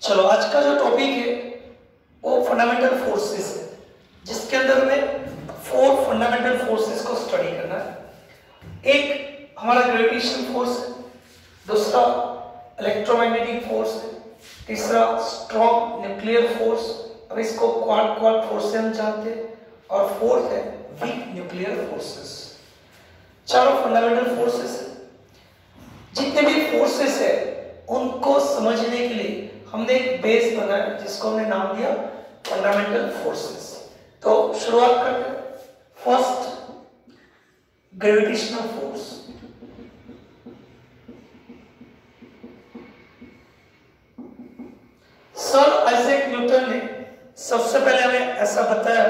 चलो आज का जो टॉपिक है वो फंडामेंटल फोर्सेस है, जिसके अंदर में 4 फंडामेंटल फोर्सेस को स्टडी करना है। एक हमारा ग्रेविटेशनल फोर्स है, दूसरा इलेक्ट्रोमैग्नेटिक फोर्स है, तीसरा स्ट्रॉन्ग न्यूक्लियर फोर्स, अब इसको क्वाड फोर्स से हम जानते हैं, और फोर्थ है वीक न्यूक्लियर फोर्सेस। चारों फंडामेंटल फोर्सेस है। जितने भी फोर्सेस है उनको समझने के लिए हमने एक बेस बनाया जिसको हमने नाम दिया फंडामेंटल फोर्सेस। तो शुरुआत करते हैं। First, gravitational force. Sir Isaac Newton ने सबसे पहले हमें ऐसा बताया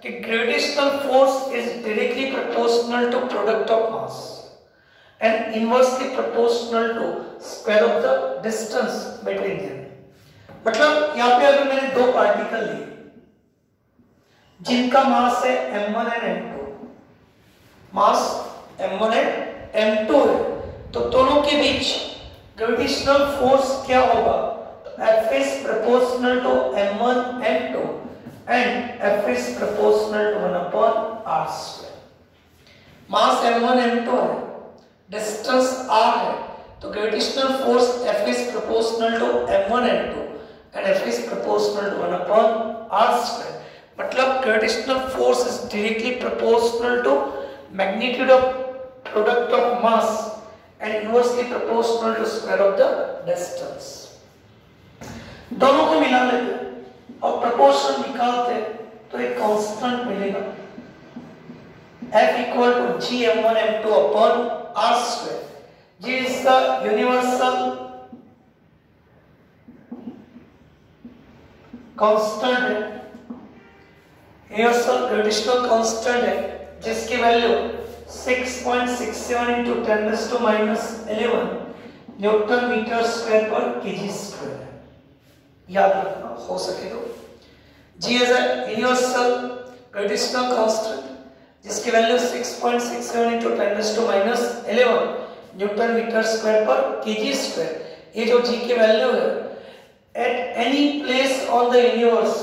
कि gravitational force is directly proportional to product of mass and inversely proportional to square of the distance between them। मतलब यहाँ पे अगर मैंने दो पार्टिकल लिए जिनका मास है m1 and m2, mass m1 and m2 है, तो दोनों के बीच ग्रेविटेशनल फोर्स क्या होगा? तो F is proportional to m1 m2 and F is proportional to 1 upon r square। Mass m1 m2 है, डिस्टेंस r है, तो gravitational force F is proportional to m1 m2 and F is proportional to 1 upon r square। मतलब gravitational force is directly proportional to magnitude of product of mass and inversely proportional to square of the distance। दोनों को मिला लेते और proportion निकालते तो एक constant मिलेगा, F equal to G m1 m2 upon r square। G is the universal constant है, universal gravitational constant है, जिसकी value 6.67 into 10⁻⁻11 newton metre square पर केजी स्क्वायर है। याद रखना हो सके तो G is a universal gravitational constant जिसकी value 6.67 into 10⁻11 newton metre square पर केजी स्क्वायर। ये जो G की वैल्यू है at any place on the universe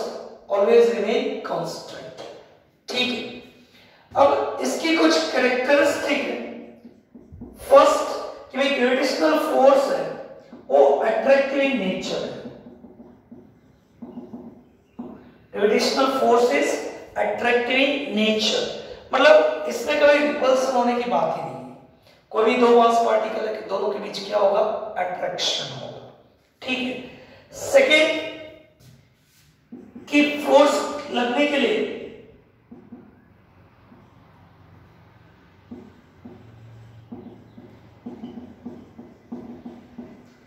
always remain constant. ठीक है, अब इसकी कुछ कैरेक्टरिस्टिक है। फर्स्ट कि भाई ग्रेविटेशनल फोर्स है वो अट्रैक्टिव इन नेचर है। Gravitational force is attractive in nature, मतलब इसमें कभी रिपल्सन होने की बात ही नहीं है। कोई भी दो मास पार्टिकल है कि दोनों के बीच क्या होगा? अट्रैक्शन होगा। ठीक है। सेकेंड कि फोर्स लगने के लिए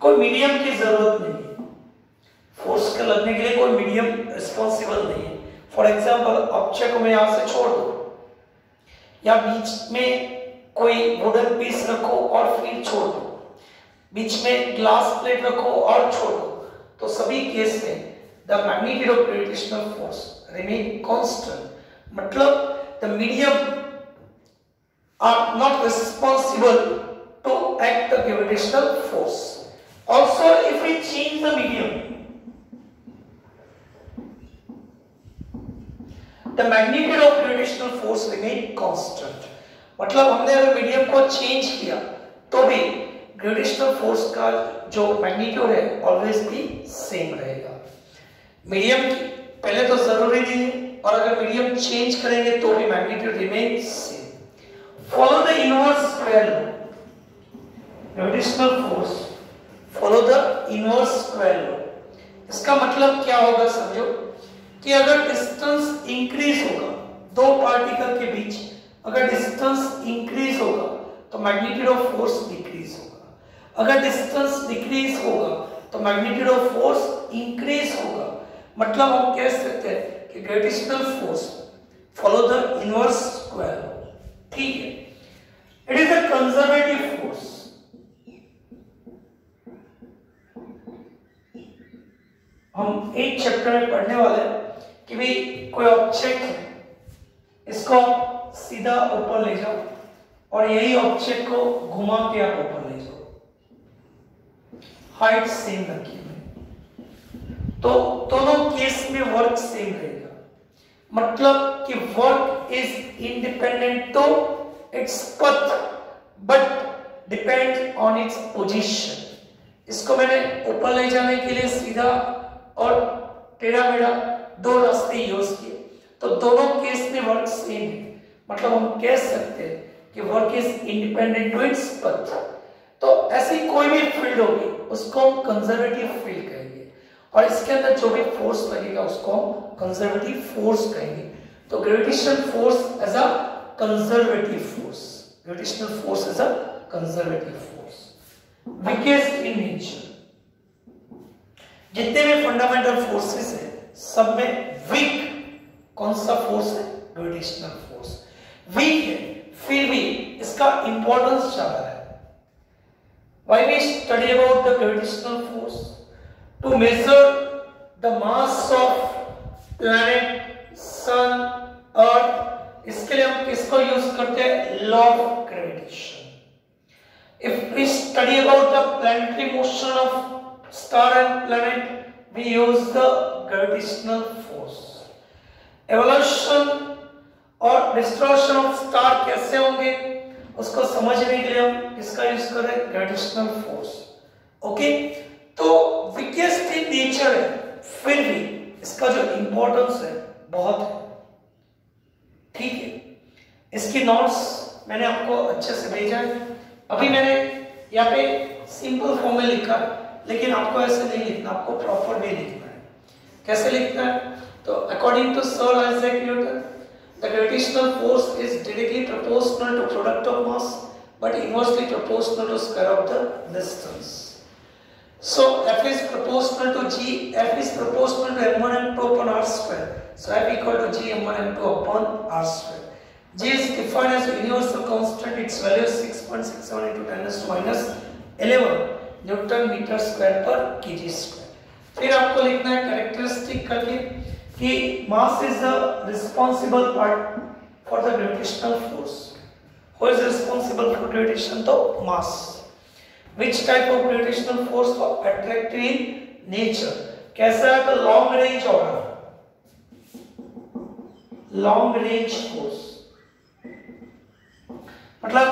कोई मीडियम की जरूरत नहीं है। फोर्स के लगने के लिए कोई मीडियम रिस्पॉन्सिबल नहीं है। फॉर एग्जाम्पल ऑब्जेक्ट को मैं यहां से छोड़ दूं या बीच में कोई वुडन पीस रखो और फिर छोड़ दो, बीच में ग्लास प्लेट रखो और छोड़ दो, तो सभी केस में the magnitude of gravitational force remain constant. मतलब the medium are not responsible to act the gravitational force. Also if we change the medium the magnitude of gravitational force remain constant। मतलब हमने अगर medium को change किया तो भी gravitational force का जो मैग्नीट्यूड है ऑलवेज भी सेम रहेगा। मीडियम पहले तो जरूरी नहीं है, और अगर मीडियम चेंज करेंगे तो भी magnitude remain same. Follow the inverse square law. Gravitational force follow the inverse square law. इसका मतलब क्या होगा समझो कि अगर डिस्टेंस इंक्रीज होगा दो पार्टिकल के बीच, अगर डिस्टेंस इंक्रीज होगा तो मैग्नीट्यूड ऑफ फोर्स डिक्रीज होगा, अगर डिस्टेंस डिक्रीज होगा तो मैग्नीट्यूड ऑफ फोर्स इंक्रीज होगा। मतलब हम कह सकते हैं कि gravitational force follow the inverse square. ठीक है, it is a conservative force. हम एक चैप्टर में पढ़ने वाले हैं कि भाई कोई ऑब्जेक्ट है, इसको सीधा ऊपर ले जाओ और यही ऑब्जेक्ट को घुमा के आप ऊपर ले जाओ, हाइट सेम रखिए। तो दोनों केस में वर्क सेम रहेगा, मतलब कि work is independent to its पथ but depend on its position. इसको मैंने ऊपर ले जाने के लिए सीधा और टेढ़ा मेढ़ा दो रास्ते यूज किए, तो दोनों केस में वर्क सेम है, मतलब हम कह सकते हैं कि work is independent to its path. तो ऐसी कोई भी फील्ड होगी उसको हम कंजर्वेटिव फील्ड कहेंगे, और इसके अंदर जो भी फोर्स लगेगा उसको हम कंजर्वेटिव फोर्स कहेंगे। तो gravitational force as a conservative force, gravitational force as a conservative force, weakest in nature. जितने भी फंडामेंटल फोर्सेस है सब में वीक कौन सा फोर्स है? Gravitational force. वीक है फिर भी इसका इंपॉर्टेंस ज्यादा है। Why we study about the gravitational force? To measure the mass of planet, sun, earth, इसके लिए हम किसको यूज करते हैं? Law of gravitation. If we study about the planetary motion of star and planet, we use the gravitational force. Evolution और destruction of star कैसे होंगे उसको समझने के लिए हम किसका यूज कर रहे हैं? Gravitational force. ओके, तो वीकेस्ट इन नेचर है फिर भी इसका जो इंपॉर्टेंस है बहुत है, ठीक है। इसकी नोट्स मैंने आपको अच्छे से भेजा है। अभी मैंने यहाँ पे सिंपल फॉर्म में लिखा है, लेकिन आपको ऐसे नहीं लिखना, आपको प्रॉपर वे लिखना है। कैसे लिखना है? तो according to sir Isaac Newton, the gravitational force is directly proportional to product of mass but inversely proportional to square of the distance. So F is proportional to G, F is proportional to m1 m2 upon r square. So F equal to G m1 m2 upon r square. G is defined as a universal constant. Its value is 6.67 into 10 raised to minus 11 Newton meter square per kg square. फिर आपको लिखना है characteristic करके कि mass is the responsible part for the gravitational force. Who is responsible for gravitation? तो mass. Which type of gravitational force? तो attractive in nature. कैसा है? तो long range होगा, long range force, मतलब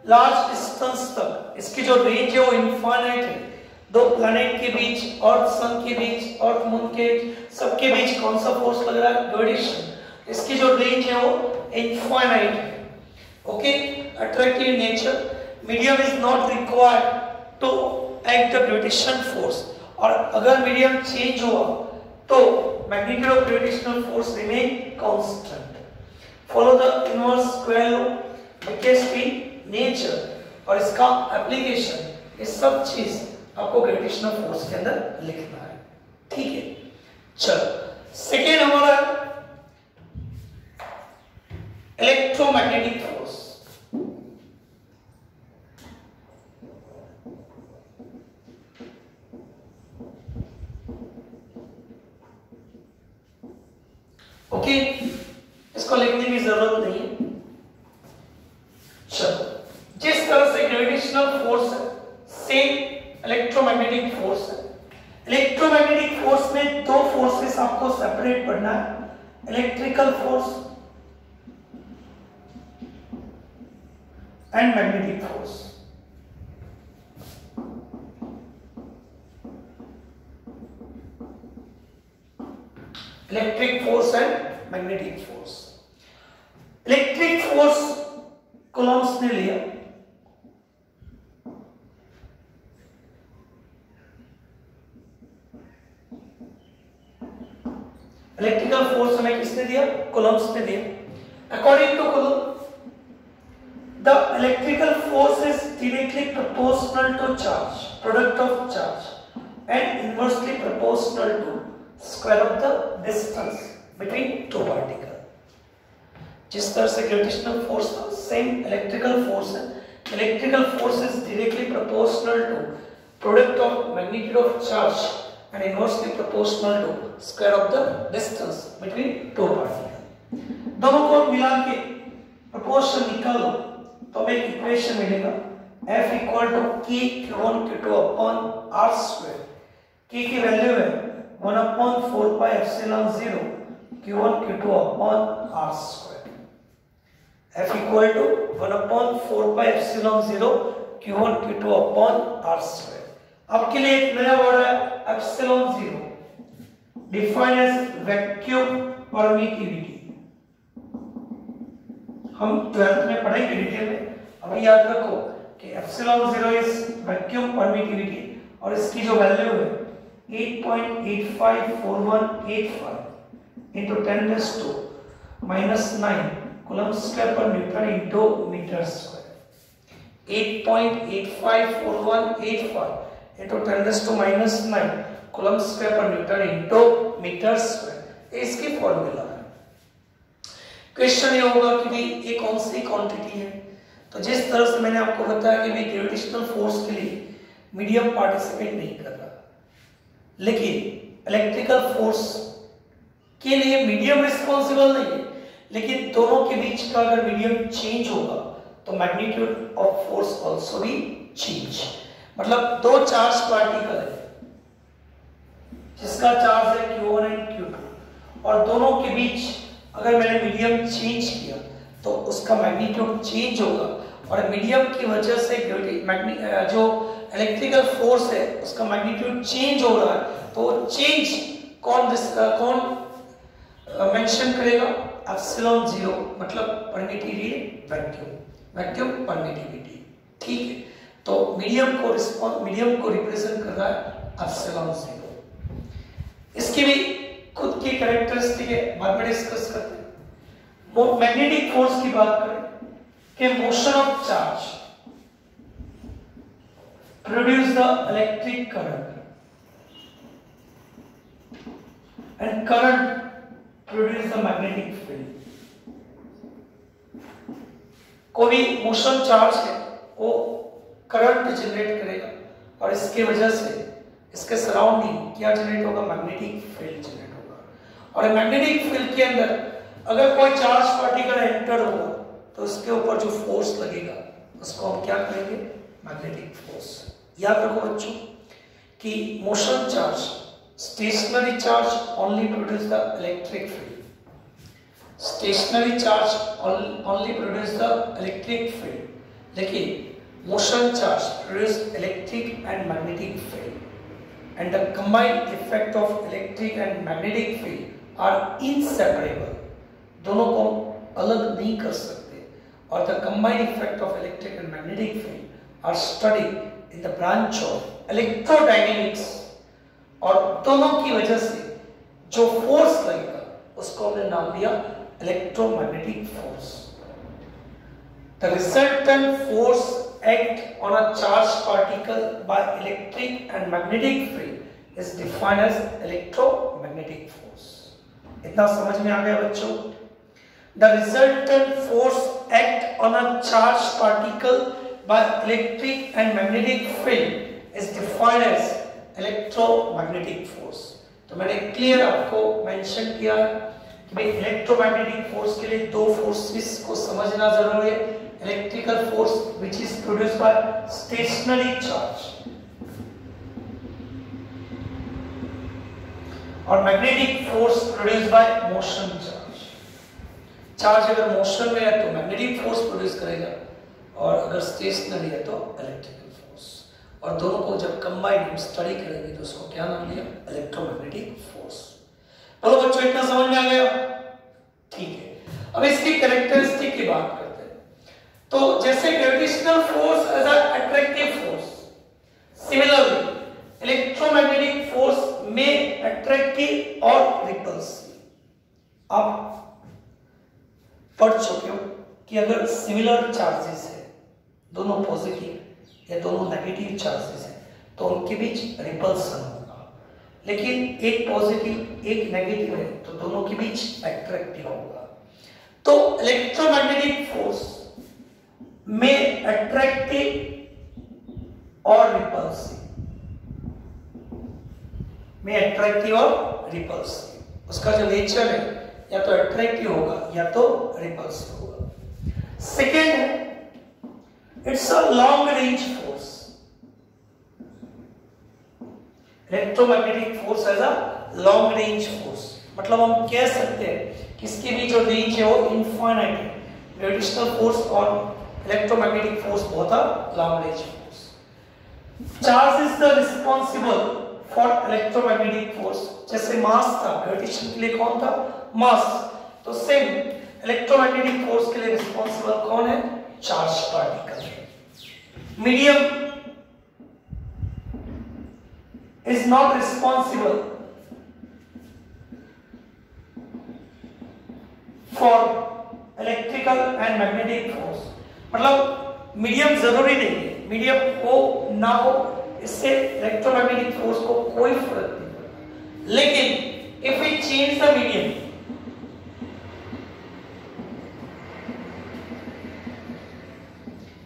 लार्ज डिस्टेंस तक इसकी जो रेंज है वो इनफाइनाइट है। दो प्लैनेट के बीच, अर्थ सन के बीच, अर्थ मून के सबके बीच कौन सा फोर्स लग रहा है? ग्रेविटेशन। इसकी जो रेंज है वो इनफाइनाइट है। Okay, attractive nature, medium is not required to act the gravitation force, और अगर मीडियम चेंज हुआ तो magnitude of gravitational force remain constant. Follow the inverse square law, weakest in nature, और इसका एप्लीकेशन, ये सब चीज आपको ग्रेविटेशनल फोर्स के अंदर लिखना है, ठीक है। चलो सेकेंड हमारा इलेक्ट्रोमैग्नेटिक फोर्स। ओके, इसको लिखने की जरूरत नहीं है। चलो, जिस तरह से ग्रेविटेशनल फोर्स है सेम इलेक्ट्रोमैग्नेटिक फोर्स है। इलेक्ट्रोमैग्नेटिक फोर्स में दो फोर्सेस आपको सेपरेट पढ़ना है, electrical force and magnetic force. Electric force and magnetic force. Electric force Coulomb's ने लिया, इलेक्ट्रिकल फोर्स हमें किसने दिया? कूलम्ब्स ने दिया। According to Coulomb, the electrical force is directly proportional to charge, product of charge, and inversely proportional to square of the distance between two particle. जिस तरह से ग्रेविटेशनल फोर्स था सेम इलेक्ट्रिकल फोर्स है। Electrical force is directly proportional to product of magnitude of charge and inversely proportional to square of the distance between two particles। दोनों को मिला के proportion निकालो तो हमें एक इक्वेशन मिलेगा, F equal to K Q1 Q2 upon R square। K की वैल्यू है 1/4πε0 Q1 Q2 upon R square. F equal to 1/4πε0 Q1 Q2 upon R square. अब के लिए एक नया वर्ड है epsilon 0, defined as vacuum permittivity. हम 12th में पढ़ेंगे डिटेल में। अभी याद रखो कि एप्सिलॉन 0 इज वैक्यूम परमिटिविटी और इसकी जो वैल्यू है 8.854185 into 10⁻⁻9 कूलम स्क्वायर पर newton into metre square. 8.854185 into 10⁻⁻9 coulomb square पर न्यूटन into मीटर स्क्वायर, इसकी फॉर्मूला है। क्वेश्चन ये होगा कि भाई ये कौन सी क्वांटिटी है। तो जिस तरह से मैंने आपको बताया कि भाई ग्रेविटेशनल फोर्स के लिए मीडियम पार्टिसिपेट नहीं कर रहा, लेकिन इलेक्ट्रिकल फोर्स के लिए मीडियम रिस्पॉन्सिबल नहीं है, लेकिन दोनों के बीच का अगर मीडियम चेंज होगा तो मैग्नीट्यूड ऑफ फोर्स आल्सो भी चेंज। मतलब दो चार्ज पार्टिकल है जिसका चार्ज है Q1 एंड Q2 और दोनों के बीच अगर मैंने मीडियम चेंज किया तो उसका मैग्नीट्यूड चेंज होगा और मीडियम की वजह से जो इलेक्ट्रिकल फोर्स है उसका मैग्नीट्यूड चेंज हो रहा है। तो चेंज कौन मेंशन करेगा? एप्सिलॉन 0, मतलब परमिटिविटी वैक्यूम परमिटिविटी। ठीक है, तो मीडियम को रिप्रेजेंट कर रहा है एप्सिलॉन 0। इसकी भी खुद की कैरेक्टरिस्टिक है, बाद में डिस्कस करते हैं। मैग्नेटिक फोर्स की बात करें कि motion of charge produce the electric current and current produce the magnetic field. कोई मोशन चार्ज है वो करंट जनरेट करेगा और इसके वजह से इसके सराउंडिंग क्या जनरेट होगा? मैग्नेटिक फील्ड जनरेट होगा। और मैग्नेटिक फील्ड के अंदर अगर कोई चार्ज पार्टिकल एंटर होगा तो उसके ऊपर जो फोर्स लगेगा उसको हम क्या कहेंगे? Magnetic force. याद रखो बच्चों कि motion charge, stationary charge only produce the electric field, stationary charge only produce the electric field, लेकिन motion charge produce electric and magnetic field and the combined effect of electric and magnetic field are inseparable। दोनों को अलग नहीं कर सकते। और the combined effect of electric and magnetic field are studied in the branch of electrodynamics। और दोनों की वजह से जो फोर्स लगेगा उसको हमने नाम दिया electromagnetic force. The resultant force act on a charged particle by electric and magnetic field is defined as electromagnetic force। इतना समझ में आ गया बच्चों? The resultant force act on a charged particle by electric and magnetic field is defined as electromagnetic force। तो मैंने clear आपको mention किया कि भाई इलेक्ट्रोमैग्नेटिक फोर्स के लिए दो फोर्सेस को समझना जरूरी है। Electrical force which is produced by stationary charge और magnetic force produced by motion charge. Charge अगर मोशन में है तो मैग्नेटिक फोर्स प्रोड्यूस करेगा और अगर स्टेशनरी है तो इलेक्ट्रिकल फोर्स। और दोनों को जब कंबाइन हम स्टडी करेंगे तो उसको क्या नाम दिया? Electromagnetic force. बोलो बच्चों, इतना समझ में आ गया? ठीक है, अब इसकी कैरेक्टरिस्टिक की बात करते हैं। तो जैसे gravitational force as a attractive force, similarly electromagnetic force में अट्रैक्टिव और रिपल्सिव। आप पढ़ चुके हो कि अगर सिमिलर चार्जेस है, दोनों पॉजिटिव या दोनों नेगेटिव चार्जेस है तो उनके बीच रिपल्सन होगा, लेकिन एक पॉजिटिव एक नेगेटिव है तो दोनों के बीच अट्रैक्टिव होगा। तो इलेक्ट्रोमैग्नेटिक फोर्स में अट्रैक्टिव और रिपल्सिव, में अट्रैक्टिव और रिपल्सिव, उसका जो नेचर है या तो अट्रैक्टिव होगा या तो रिपल्सिव होगा। सेकेंड है it's a long range force. Electromagnetic force as a long range force, मतलब हम कह सकते हैं कि इसकी भी जो रेंज है वो इनफाइनाइट है। ग्रेविटेशनल फोर्स और इलेक्ट्रोमैग्नेटिक फोर्स बहुत long range force. Charge is the responsible for electromagnetic force. जैसे मास था, ग्रेविटेशन के लिए कौन था? मास। तो सेम इलेक्ट्रोमैग्नेटिक फोर्स के लिए रिस्पॉन्सिबल कौन है? Charge particle. Medium is not responsible for electrical and magnetic force। मतलब मीडियम जरूरी नहीं है, मीडियम हो ना हो इससे इलेक्ट्रोमैग्नेटिक फोर्स को कोई फर्क नहीं पड़ता। लेकिन if we change the medium,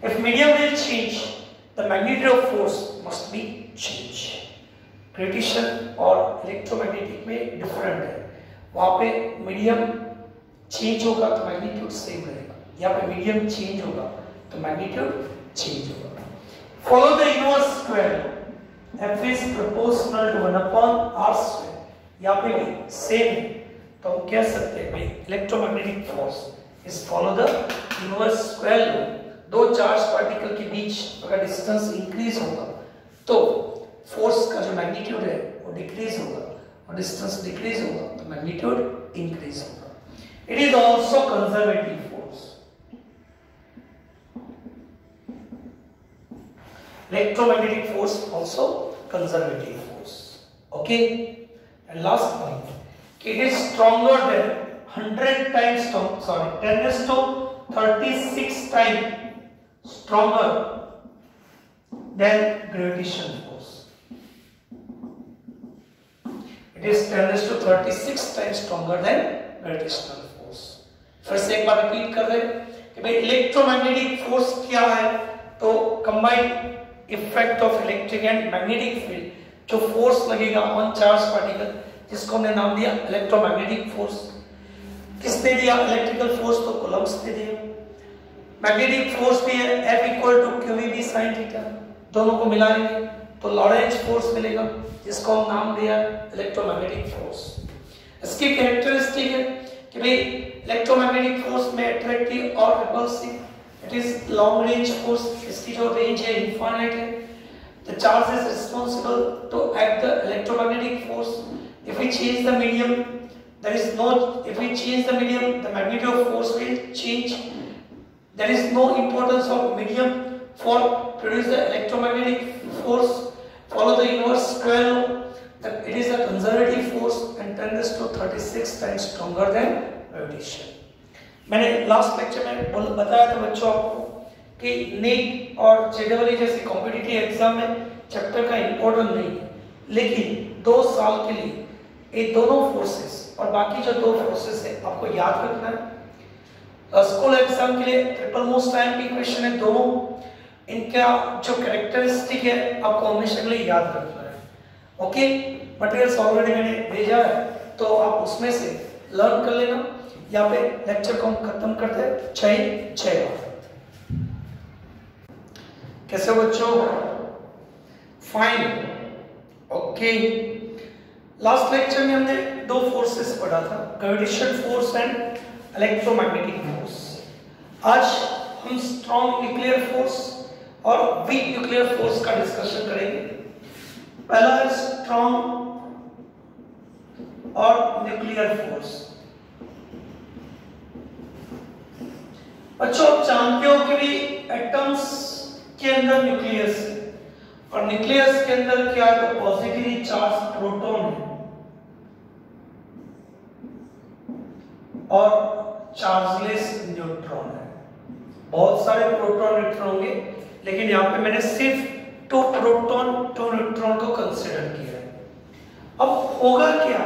if medium will change, the magnitude of force must be changed। Gravitation और इलेक्ट्रोमैग्नेटिक में डिफरेंट है, वहां पे मीडियम चेंज होगा तो मैग्नीट्यूड सेम रहेगा, यहाँ पे मीडियम चेंज होगा तो मैग्नीट्यूड चेंज होगा। Follow the inverse square, F is proportional to 1 upon r square, यहाँ पे भी सेम है, तो हम कह सकते हैं भाई electromagnetic force is follow the inverse square law. दो चार्ज पार्टिकल के बीच अगर डिस्टेंस इंक्रीज होगा तो फोर्स का जो मैग्नीट्यूड है वो डिक्रीज होगा, और डिस्टेंस डिक्रीज होगा तो मैग्नीट्यूड इंक्रीज होगा। It is also conservative force. Electromagnetic force also conservative force. Okay, and last point, it is stronger than 100 times, sorry 10⁻36 time stronger than gravitation force. It is 10⁻36 times stronger than gravitational force। फिर से एक बार repeat कर रहे हैं कि भाई electromagnetic force क्या है, तो combined effect of electric and magnetic field, जो फोर्स लगेगा ऑन चार्ज पार्टिकल जिसको हमने नाम दिया इलेक्ट्रोमैग्नेटिक फोर्स। किसने दिया? इलेक्ट्रिकल फोर्स तो कूलम्ब्स ने दिया। मैग्नेटिक फोर्स भी है F equal to QED sin theta, दोनों को मिलाएंगे तो लॉरेंज फोर्स मिलेगा जिसको हम नाम दिया इलेक्ट्रोमैग्नेटिक फोर्स। इसकी कैरेक्टरिस्टिक है कि भाई इलेक्ट्रोमैग्नेटिक फोर्स में अट्रैक्टिव और repulsive, it is long range force, इसकी जो रेंज है इनफाइनाइट है। The charge is responsible to act the electromagnetic force. If we change the medium, there is no, if we change the medium, the magnitude of force will change। There is no importance of medium for produce the electromagnetic force। Follow the inverse square law that it is a conservative force and 10⁻36 times stronger than gravitation। मैंने last lecture में बताया था बच्चों आपको कि NEET और JEE जैसे competitive exam में चैप्टर का इंपॉर्टेंट नहीं है, लेकिन 2 साल के लिए ये दोनों फोर्सेस और बाकी जो 2 फोर्सेस है आपको याद रखना है। स्कूल एग्जाम के लिए ट्रिपल मोस्ट टाइम की क्वेश्चन है दोनों, इनका जो कैरेक्टरिस्टिक है आपको हमेशा के लिए याद रखना है। ओके, मटेरियल्स ऑलरेडी मैंने भेजा है तो आप उसमें से लर्न कर लेना। यहाँ पे लेक्चर को हम खत्म करते हैं। जय भारत। कैसे बच्चों? फाइन। ओके, लास्ट लेक्चर में हमने 2 फोर्सेस पढ़ा था, gravitation force and electromagnetic force. आज हम स्ट्रॉन्ग न्यूक्लियर फोर्स और वीक न्यूक्लियर फोर्स का डिस्कशन करेंगे। पहला है स्ट्रॉन्ग और न्यूक्लियर फोर्स। बच्चों आप जानते हो कि भी एटम्स के अंदर न्यूक्लियस है, और न्यूक्लियस के अंदर क्या है? तो पॉजिटिवली चार्ज प्रोटॉन है और चार्जलेस न्यूट्रॉन है। बहुत सारे प्रोटॉन न्यूट्रॉन होंगे, लेकिन यहाँ पे मैंने सिर्फ 2 प्रोटॉन 2 न्यूट्रॉन को कंसीडर किया है। अब होगा क्या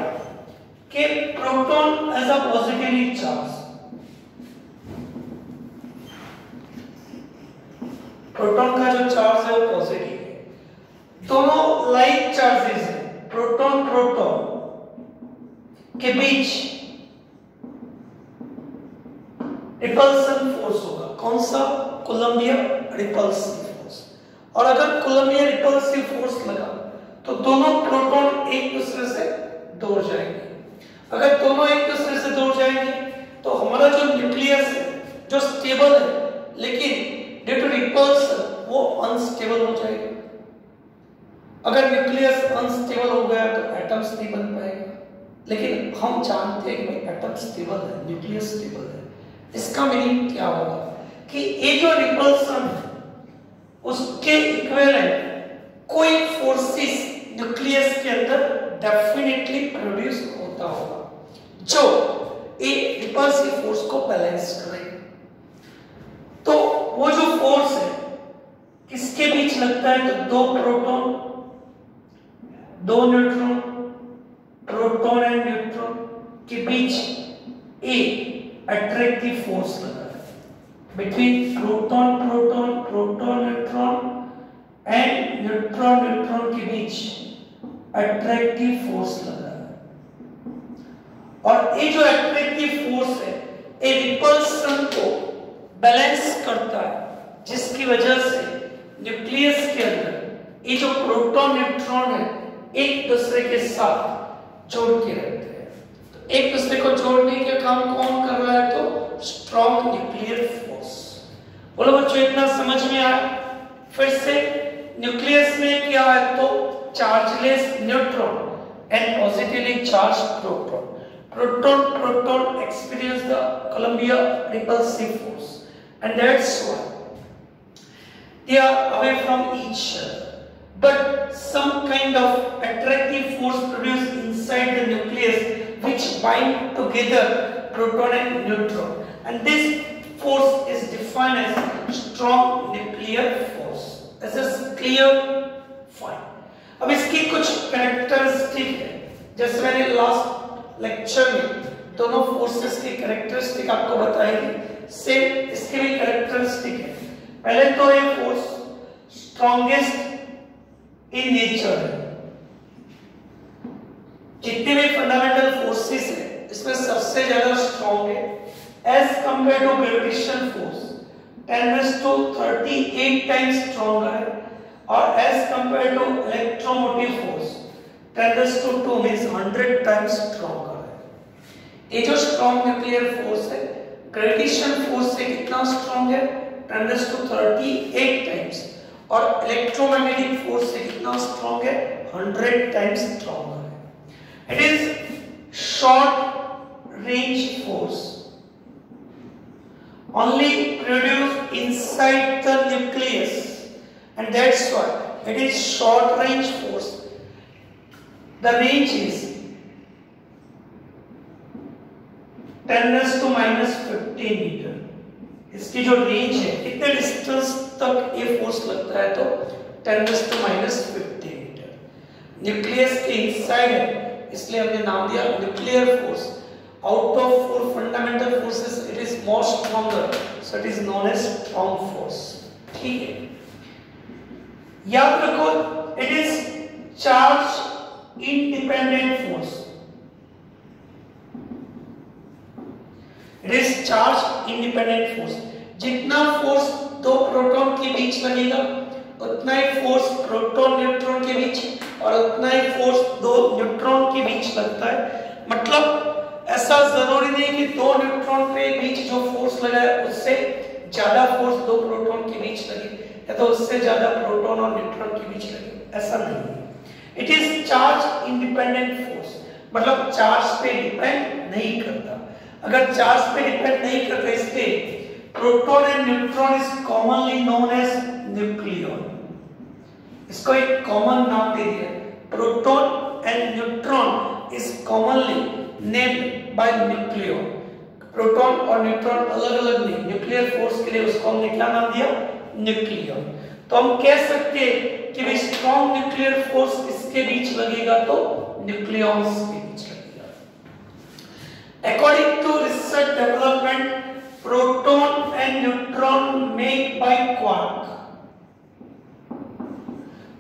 कि proton as a positively charge, proton का जो चार्ज है वो पॉजिटिव है, दोनों लाइक चार्जेस हैं, प्रोटॉन प्रोटॉन के बीच रिपल्सन फोर्स होगा। कौन सा? Coulombian repulsive force. और अगर कूलम्बियन रिपल्सिव फोर्स लगा तो दोनों प्रोटॉन एक दूसरे से दूर जाएंगे। अगर दोनों एक दूसरे से दूर जाएंगे तो हमारा जो न्यूक्लियस है जो स्टेबल है लेकिन ड्यू टू रिपल्सन वो अनस्टेबल हो जाएगा। अगर न्यूक्लियस अनस्टेबल हो गया तो एटम्स नहीं बन पाएगा। लेकिन हम जानते हैं कि एटम स्टेबल है, न्यूक्लियस स्टेबल है। इसका मीनिंग क्या होगा कि ये जो रिपल्सन है उसके इक्विवेलेंट कोई फोर्सेस न्यूक्लियस के अंदर डेफिनेटली प्रोड्यूस होता होगा जो ये रिपल्सिव फोर्स को बैलेंस करेगा। तो वो जो फोर्स है किसके बीच लगता है? तो दो प्रोटॉन दो न्यूट्रॉन, प्रोटॉन एंड न्यूट्रॉन के बीच एक अट्रैक्टिव फोर्स लगा है between proton proton proton neutron and neutron neutron के बीच अट्रैक्टिव फोर्स लगा है। और ये जो अट्रैक्टिव फोर्स है ये रिपल्सन को बैलेंस करता है जिसकी वजह से न्यूक्लियस के अंदर ये जो प्रोटॉन न्यूट्रॉन है एक दूसरे के साथ जोड़ के रखते हैं। तो एक दूसरे को जोड़ने का काम कौन कर रहा है? तो स्ट्रॉन्ग न्यूक्लियर फोर्स। बोलो बच्चों इतना समझ में आया? फिर से न्यूक्लियस में क्या है? तो chargeless neutron and positively charged proton. Proton experience the Columbia repulsive force, and that's why they are away from each other. But some kind of attractive force produced inside the nucleus which bind together proton and neutron, and this force is defined as strong nuclear force. This is clear? Fine. अब इसकी कुछ characteristic है, जैसे मैंने last lecture में दोनों forces की characteristic आपको बताएंगे, सेम इसके भी कैरेक्टरिस्टिक है। पहले तो ये फोर्स स्ट्रॉन्गेस्ट इन नेचर है। जितने भी फंडामेंटल फोर्सेस है इसमें सबसे ज्यादा स्ट्रॉन्ग है as compare to gravitational force 10⁻38 times stronger है, और as compare to electromotive force 10⁻² means 100 times stronger है। ये जो स्ट्रॉन्ग न्यूक्लियर फोर्स है ग्रेविटेशन फोर्स से कितना स्ट्रॉन्ग है? 10⁻38 टाइम्स, और इलेक्ट्रोमैग्नेटिक फोर्स से कितना स्ट्रॉन्ग है? 100 टाइम्स स्ट्रॉन्गर है। It is short range force only produced inside the nucleus, and that's why it is short range force. The range is 10⁻⁻15 metre. इसकी जो रेंज है कितने डिस्टेंस तक ये फोर्स लगता है? तो 10⁻⁻15 मीटर। न्यूक्लियस के इनसाइड है इसलिए हमने नाम दिया nuclear force. Out of 4 fundamental forces it is more stronger, so it is known as strong force. ठीक है, याद रखो it is charge independent force. It is charge independent force. जितना फोर्स दो प्रोटॉन के बीच लगेगा उतना ही फोर्स प्रोटॉन न्यूट्रॉन के बीच और उतना ही फोर्स दो न्यूट्रॉन के बीच लगता है। मतलब ऐसा जरूरी नहीं कि दो न्यूट्रॉन के बीच जो फोर्स लगा है उससे ज्यादा फोर्स दो प्रोटॉन के बीच लगे या तो उससे ज्यादा प्रोटॉन और न्यूट्रॉन के बीच लगे, ऐसा नहीं है। It is charge independent force, मतलब चार्ज पे डिपेंड नहीं करता। अगर चार्ज पे डिपेंड नहीं करता इसलिए proton and neutron is commonly known as nucleon. इसको एक कॉमन नाम दे दिया, proton and neutron is commonly named by nucleon. Proton और न्यूट्रॉन अलग अलग नहीं, न्यूक्लियर फोर्स के लिए उसको हमने क्या नाम दिया? न्यूक्लियन। तो हम कह सकते हैं कि भी स्ट्रॉन्ग न्यूक्लियर फोर्स किसके बीच लगेगा? तो न्यूक्लियॉन्स के बीच लगेगा। According to research development, proton and neutron made by quark.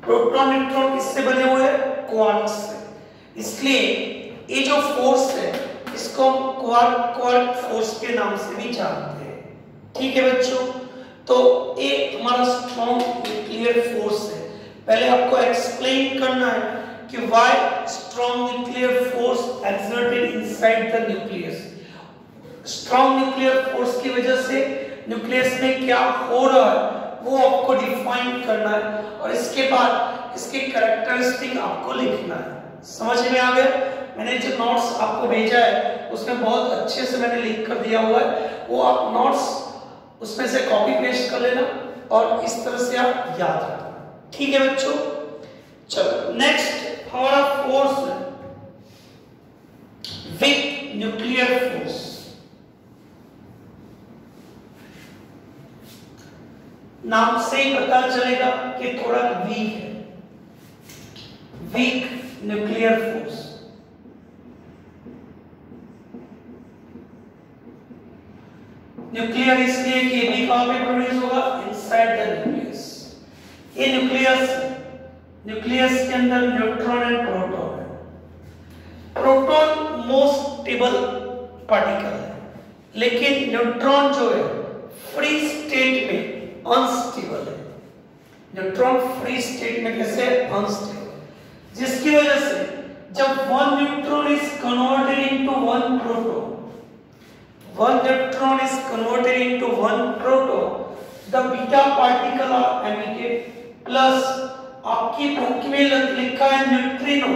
Proton neutron किससे बने हुए हैं? क्वार्क से। इसलिए ये जो फोर्स है इसको हम क्वार्क फोर्स के नाम से भी जानते हैं। ठीक है बच्चों, तो ये हमारा स्ट्रॉन्ग न्यूक्लियर फोर्स है। पहले आपको एक्सप्लेन करना है कि why strong nuclear force inside the nucleus. Strong nuclear force की वजह से न्यूक्लियस में क्या हो रहा है वो आपको डिफाइन करना है, और इसके बाद इसके कैरेक्टरिस्टिक आपको लिखना है। समझ में आ गया? मैंने जो नोट्स आपको भेजा है उसमें बहुत अच्छे से मैंने लिख कर दिया हुआ है, वो आप नोट्स उसमें से कॉपी पेस्ट कर लेना और इस तरह से आप याद रखना। ठीक है बच्चों? चलो नेक्स्ट हमारा फोर्स है वीक न्यूक्लियर फोर्स। नाम से ही पता चलेगा कि थोड़ा वीक है, वीक न्यूक्लियर फोर्स। न्यूक्लियर इसलिए कि ये भी कहां पे प्रोड्यूस होगा? Inside the nucleus. ये न्यूक्लियस के अंदर न्यूट्रॉन एंड प्रोटॉन है। प्रोटॉन मोस्ट स्टेबल पार्टिकल है, लेकिन न्यूट्रॉन जो है फ्री स्टेट में अनस्टेबल है। न्यूट्रॉन फ्री स्टेट में कैसे? अनस्टेबल, जिसकी वजह से जब one neutron is converted into one proton, one neutron is converted into one proton, the beta particle are emitted, plus आपकी बुक में लिखा है न्यूट्रिनो,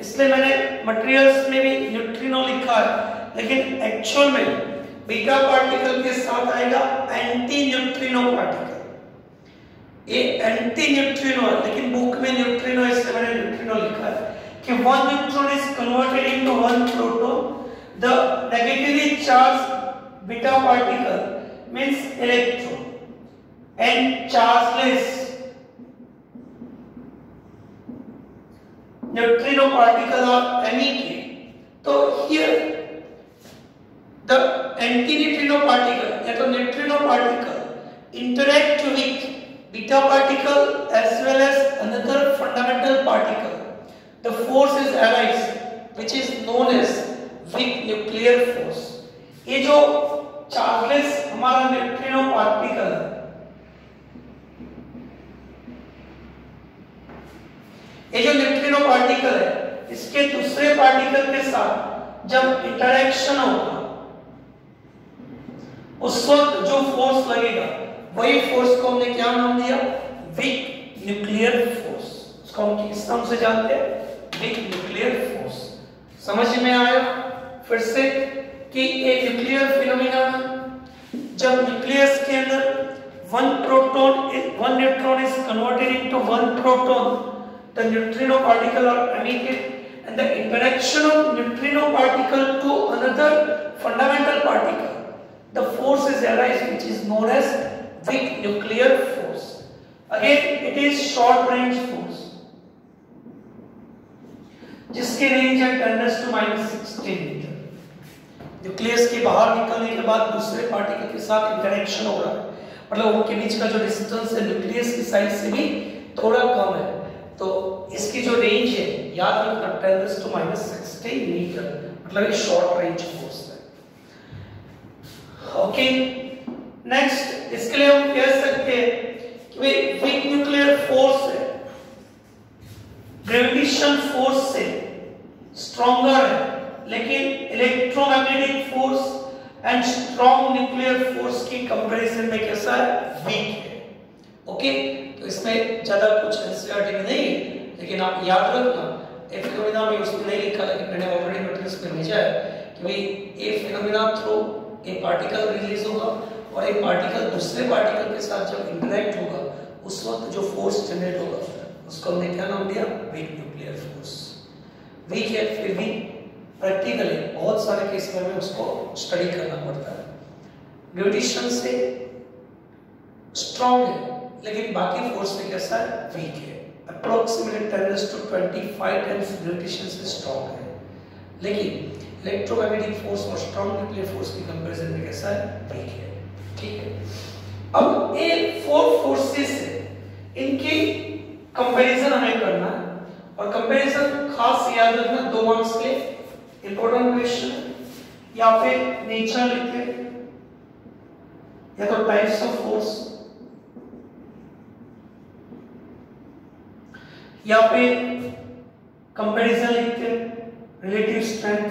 इसलिए मैंने मटेरियल्स में भी न्यूट्रिनो लिखा है, लेकिन एक्चुअल में बीटा पार्टिकल के साथ आएगा एंटी न्यूट्रिनो पार्टिकल। ये एंटी न्यूट्रिनो है, लेकिन बुक में न्यूट्रिनो है, इसलिए मैंने न्यूट्रिनो लिखा है कि one neutron is converted into one proton. The negatively charged beta particle means electron and chargeless neutrino particle are emitted. So here the anti-neutrino particle, that is neutrino particle, interact with beta particle as well as another fundamental particle. The force is arise, which is known as week nuclear force. ये जो chargeless हमारा neutrino particle है, ये जो neutrino particle है, इसके दूसरे particle के साथ जब इंटरेक्शन होगा उस वक्त जो फोर्स लगेगा वही फोर्स को हमने क्या नाम दिया? Week nuclear force. उसको हम किस नाम से जानते हैं? Week nuclear force. समझ में आया फिर से कि एक न्यूक्लियर फिनोमेना जब न्यूक्लियस के अंदर one neutron is converted into one proton, the neutrino particle are emitted and the interaction of neutrino particle to another fundamental particle, the force is arise, which is known as weak nuclear force. Again it is short range force जिसकी range है 10⁻⁻16 metre. Nucleus के बाहर निकलने के बाद दूसरे particle के साथ इंटरेक्शन हो रहा है, मतलब उनके बीच का जो डिस्टेंस है न्यूक्लियस की साइज से भी थोड़ा कम है, तो इसकी जो रेंज है याद रखना 10⁻16 मीटर, मतलब ये शॉर्ट रेंज फोर्स है। ओके नेक्स्ट, इसके लिए हम कह सकते हैं कि भाई वीक न्यूक्लियर फोर्स है, ग्रेविटेशन फोर्स से स्ट्रॉन्गर है, लेकिन electromagnetic force and strong nuclear force की कंपैरिजन में कैसा है? वीक है। ओके, तो इसमें ज्यादा कुछ एनसीईआरटी में नहीं, लेकिन आप याद रखना ये फिनोमेना में उसमें नहीं लिखा, लेकिन मैंने ऑलरेडी मटेरियल्स में भेजा है कि भाई ये फिनोमेना थ्रू एक पार्टिकल रिलीज होगा और एक पार्टिकल दूसरे पार्टिकल के साथ जब इंटरेक्ट होगा उस वक्त जो फोर्स जनरेट होगा उसको हमने क्या नाम दिया? Week nuclear force. वीक है फिर भी प्रैक्टिकली बहुत सारे केस में हमें उसको स्टडी करना पड़ता है। ग्रेविटेशन से स्ट्रॉन्ग है, लेकिन बाकी फोर्स में कैसा है? वीक है। अप्रोक्सीमेटली 10⁻25 टाइम्स ग्रेविटेशन से स्ट्रॉन्ग है, लेकिन इलेक्ट्रोमैग्नेटिक फोर्स और स्ट्रॉन्ग न्यूक्लियर फोर्स की कंपैरिजन में कैसा है? वीक है। ठीक है, अब ये फोर फोर्सेस है, इनकी कंपैरिजन हमें करना है, और कंपैरिजन खास याद रखना 2 मार्क्स के इंपॉर्टेंट क्वेश्चन, या फिर नेचर लिखते या तो टाइप्स ऑफ फोर्स, या फिर कंपैरिजन लिखते relative strength,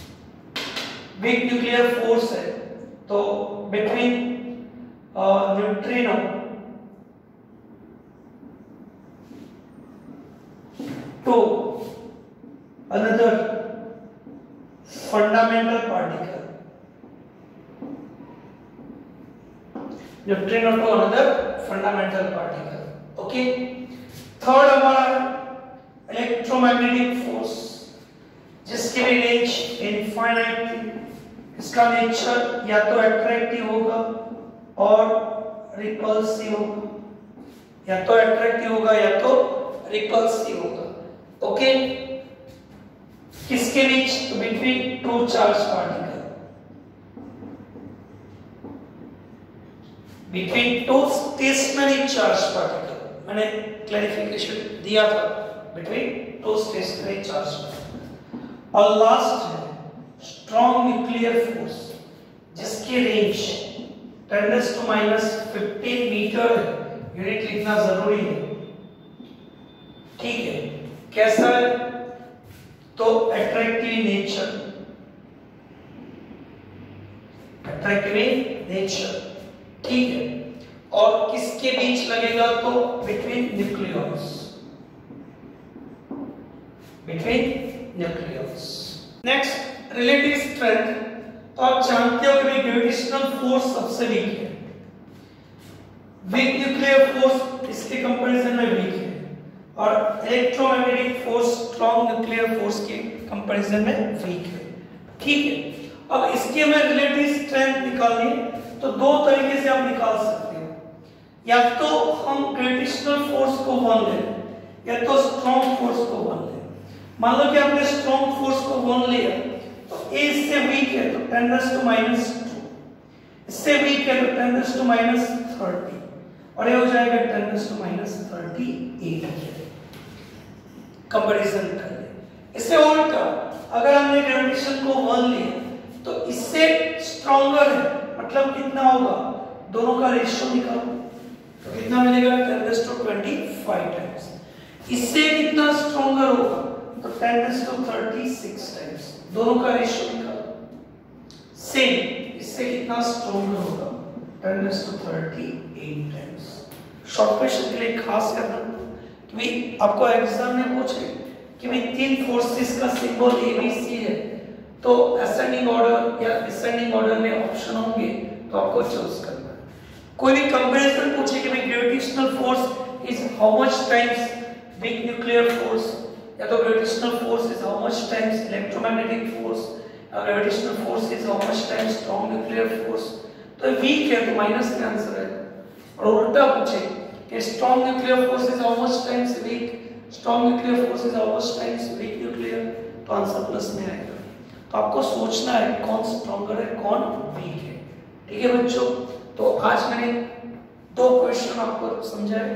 weak nuclear force है, तो between neutrino to another fundamental particle, neutrino to another fundamental particle. Okay, third हमारा इलेक्ट्रोमैग्नेटिक फोर्स, जिसकी भी रेंज इनफाइनाइट थी। इसका नेचर या तो अट्रैक्टिव होगा और रिपल्सिव होगा, या तो अट्रैक्टिव होगा या तो रिपल्सिव होगा। ओके, किसके बीच? तो between two charge particle, between two stationary charge particle. मैंने क्लैरिफिकेशन दिया था, between two stationary charge particle. और लास्ट है स्ट्रॉन्ग न्यूक्लियर फोर्स, जिसकी रेंज 10⁻⁻15 मीटर है। यूनिट लिखना जरूरी है, ठीक है। कैसा है? तो अट्रैक्टिव नेचर, अट्रैक्टिव नेचर, ठीक है। और किसके बीच लगेगा? तो between nucleus, between nucleus. Next relative strength, तो आप जानते हो कि ग्रेविटेशनल फोर्स सबसे वीक है। वीक न्यूक्लियर फोर्स इसके कंपैरिजन में वीक है, और electromagnetic force strong nuclear force के कंपैरिजन में वीक है, ठीक है। अब इसकी हमें रिलेटिव स्ट्रेंथ निकालनी है, तो दो तरीके से आप निकाल सकते हो। या तो हम ग्रेविटेशनल फोर्स को 1 लें, या तो स्ट्रॉन्ग फोर्स को 1 लें। मान लो कि आपने स्ट्रॉन्ग फोर्स को 1 लिया, तो a इससे वीक है तो 10⁻², इससे वीक है तो 10⁻30, और ये हो जाएगा 10⁻38। कंपैरिजन कर ले। इससे उल्टा, अगर हमने ग्रेविटेशन को 1 लिया तो इससे स्ट्रॉन्गर है, मतलब कितना होगा? दोनों का रेशियो निकालो, तो कितना मिलेगा? 10⁻25 टाइम्स। इससे कितना स्ट्रॉन्गर होगा? तो 10⁻36 टाइम्स। दोनों का रेशियो निकालो। सेम, इससे कितना स्ट्रॉन्गर होगा? 10⁻38 टाइम्स। शॉर्ट क्वेश्चन के लिए खास करना कि भाई आपको एग्जाम में पूछे कि भाई 3 फोर्सेस का सिंबल ABC है, तो असेंडिंग ऑर्डर या डिसेंडिंग ऑर्डर में ऑप्शन होंगे, तो आपको चूज करना है। कोई भी कंपैरिजन पूछे कि भाई gravitational force is how much times weak nuclear force, या तो gravitational force is how much times electromagnetic force, या gravitational force is how much times strong nuclear force, तो वीक है तो माइनस का आंसर है। और उल्टा पूछे कि strong nuclear force is how much times weak, strong nuclear force is how much times weak nuclear, तो आंसर प्लस में आएगा। तो आपको सोचना है कौन स्ट्रॉन्गर है, कौन वीक है, ठीक है बच्चों। तो आज मैंने 2 क्वेश्चन आपको समझाए,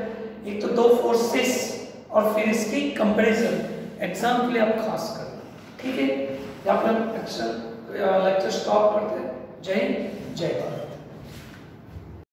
एक तो 2 फोर्सेस और फिर इसकी कंपैरिजन, एग्जाम के लिए आप खास करना, ठीक है। यहाँ पर हम लेक्चर स्टॉप करते हैं। जय हिंद, जय भारत।